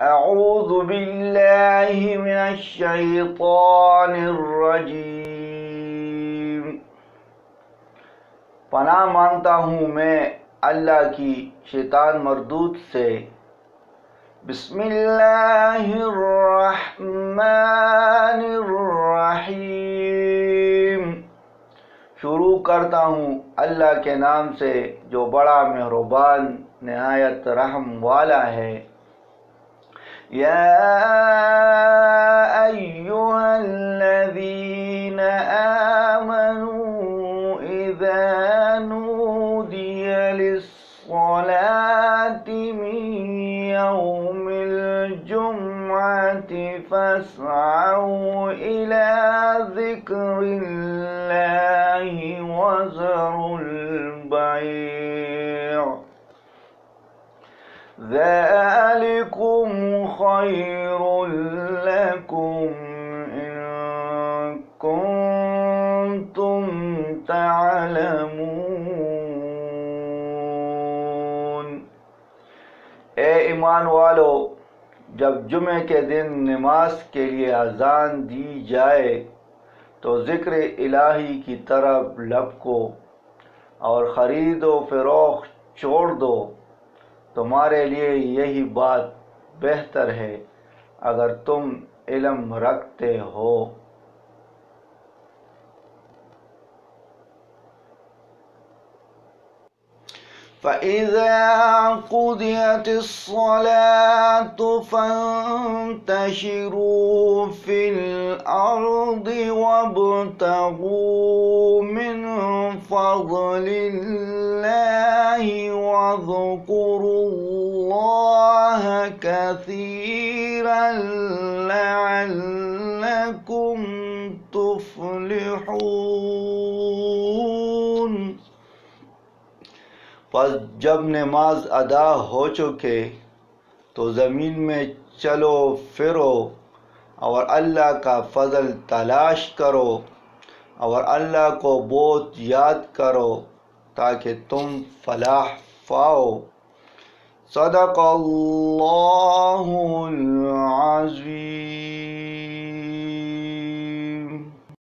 اعوذ باللہ من الشیطان الرجیم، پناہ مانگتا ہوں میں اللہ کی شیطان مردود سے۔ بسم اللہ الرحمن الرحیم، شروع کرتا ہوں اللہ کے نام سے جو بڑا مہربان نہایت رحم والا ہے۔ یا ایھا الذین آمنوا اذا نودی للصلاة من یوم الجمعة فاسعوا إلی ذکر اللہ وذروا البیع ذلکم خیر لکم ان کنتم تعلمون۔ اے ایمان والو، جب جمعے کے دن نماز کے لیے اذان دی جائے تو ذکر الہی کی طرف لپکو اور خرید و فروخت چھوڑ دو، تمہارے لیے یہی بات بہتر ہے اگر تم علم رکھتے ہو۔ فَإِذَا قُضِيَتِ الصَّلَاةُ فَانتَشِرُوا فِي الْأَرْضِ وَابْتَغُوا مِنْ فَضْلِ اللَّهِ وَاذْكُرُوا اللَّهَ كَثِيرًا لَعَلَّكُمْ تُفْلِحُونَ۔ پس جب نماز ادا ہو چکے تو زمین میں چلو پھرو اور اللہ کا فضل تلاش کرو اور اللہ کو بہت یاد کرو تاکہ تم فلاح پاؤ۔ صدق اللہ العظیم۔